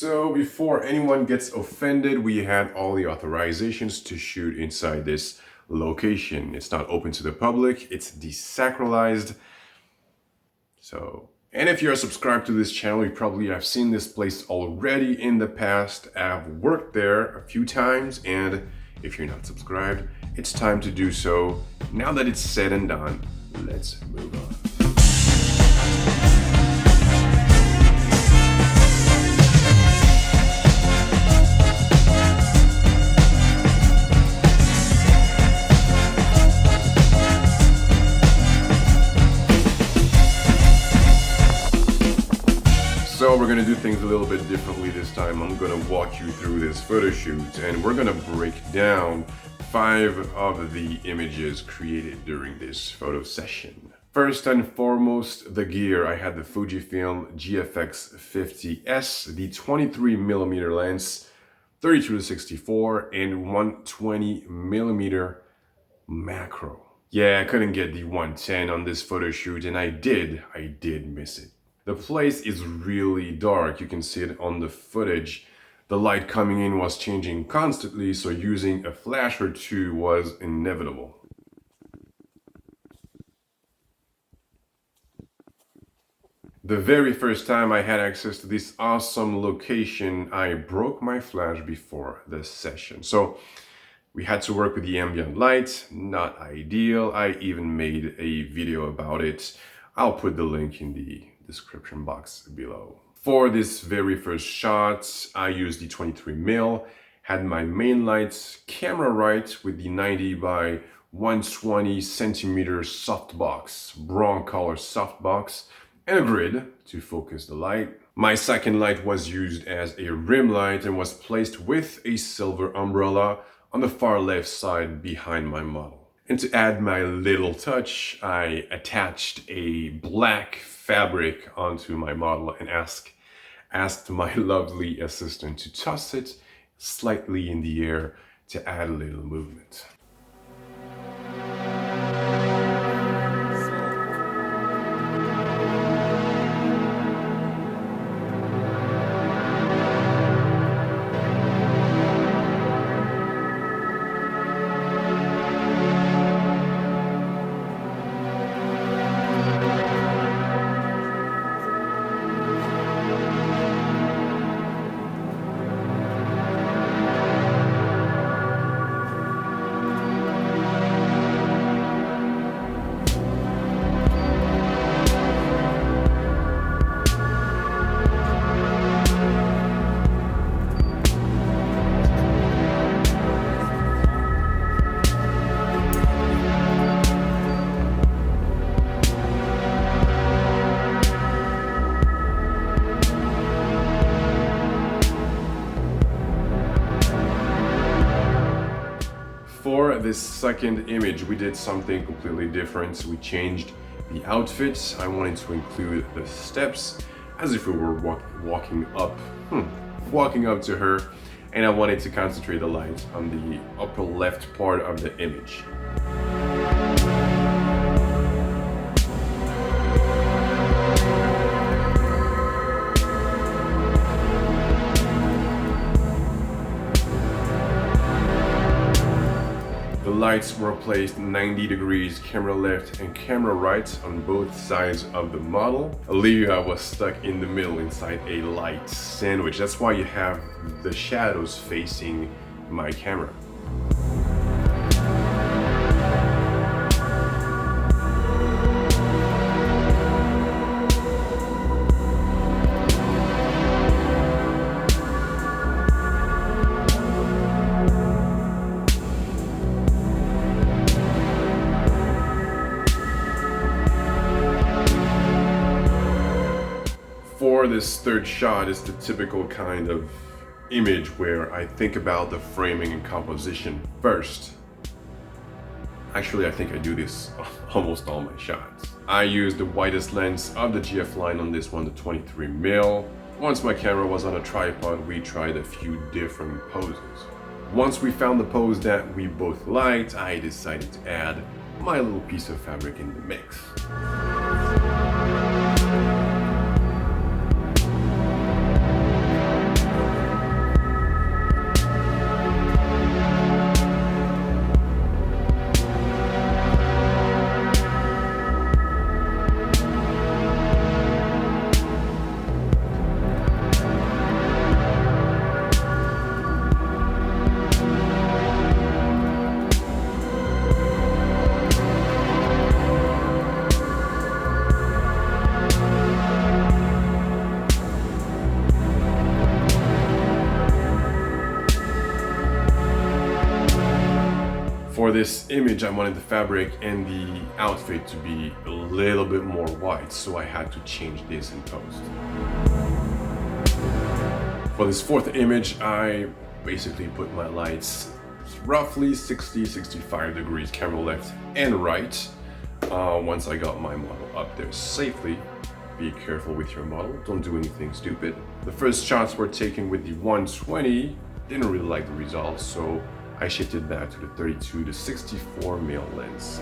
So before anyone gets offended, we had all the authorizations to shoot inside this location. It's not open to the public, it's desacralized. And if you're subscribed to this channel, you probably have seen this place already in the past. I've worked there a few times, and if you're not subscribed, it's time to do so. Now that it's said and done, let's move on. So we're gonna do things a little bit differently this time. I'm gonna walk you through this photo shoot, and we're gonna break down 5 of the images created during this photo session. First and foremost, the gear. I had the Fujifilm GFX 50S, the 23mm lens, 32-64, and 120mm macro. Yeah, I couldn't get the 110 on this photo shoot, and I did miss it. The place is really dark. You can see it on the footage. The light coming in was changing constantly, so using a flash or two was inevitable. The very first time I had access to this awesome location, I broke my flash before the session. So we had to work with the ambient light, not ideal. I even made a video about it. I'll put the link in the description box below. For this very first shot, I used the 23mm, had my main lights camera right with the 90 by 120 centimeter softbox, brown color softbox, and a grid to focus the light. My second light was used as a rim light and was placed with a silver umbrella on the far left side behind my model. And to add my little touch, I attached a black fabric onto my model and asked my lovely assistant to toss it slightly in the air to add a little movement. For this second image, we did something completely different. We changed the outfits. I wanted to include the steps as if we were walking up to her, and I wanted to concentrate the light on the upper left part of the image. The lights were placed 90 degrees, camera left and camera right on both sides of the model. Olivia was stuck in the middle inside a light sandwich. That's why you have the shadows facing my camera. For this third shot, is the typical kind of image where I think about the framing and composition first. Actually, I think I do this almost all my shots. I used the widest lens of the GF line on this one, the 23mm. Once my camera was on a tripod, we tried a few different poses. Once we found the pose that we both liked, I decided to add my little piece of fabric in the mix. For this image, I wanted the fabric and the outfit to be a little bit more white, so I had to change this in post. For this fourth image, I basically put my lights roughly 60-65 degrees camera left and right. Once I got my model up there safely. Be careful with your model, don't do anything stupid. The first shots were taken with the 120, didn't really like the results, so I shifted back to the 32-64mm lens.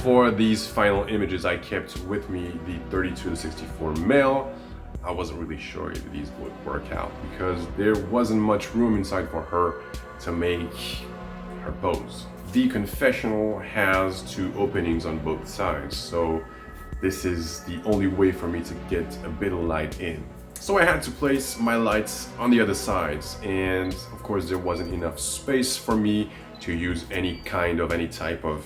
For these final images, I kept with me the 32-64mm. I wasn't really sure if these would work out because there wasn't much room inside for her to make her pose. The confessional has two openings on both sides, so this is the only way for me to get a bit of light in. So I had to place my lights on the other sides, and of course there wasn't enough space for me to use any type of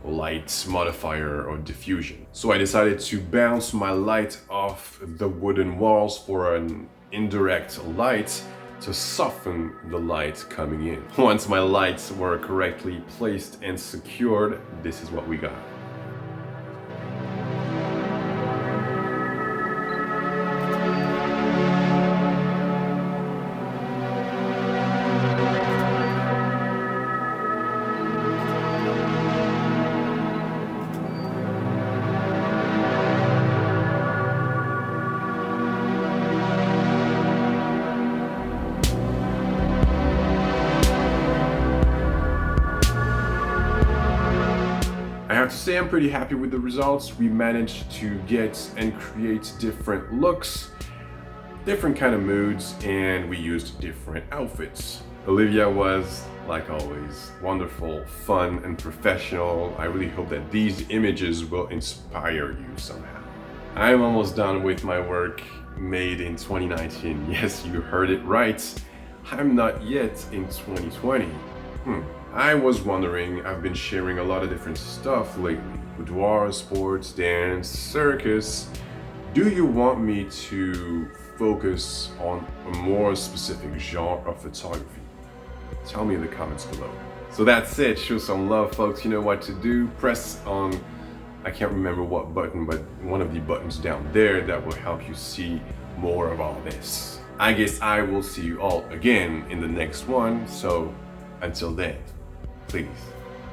light modifier or diffusion. So I decided to bounce my light off the wooden walls for an indirect light to soften the light coming in. Once my lights were correctly placed and secured, this is what we got. I have to say I'm pretty happy with the results. We managed to get and create different looks, different kind of moods, and we used different outfits. Olivia was, like always, wonderful, fun, and professional. I really hope that these images will inspire you somehow. I'm almost done with my work made in 2019. Yes, you heard it right. I'm not yet in 2020. I was wondering, I've been sharing a lot of different stuff lately. Boudoir, sports, dance, circus. Do you want me to focus on a more specific genre of photography? Tell me in the comments below. So that's it, show some love folks, you know what to do. Press on, I can't remember what button, but one of the buttons down there that will help you see more of all this. I guess I will see you all again in the next one, so until then, please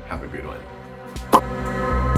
have a good one.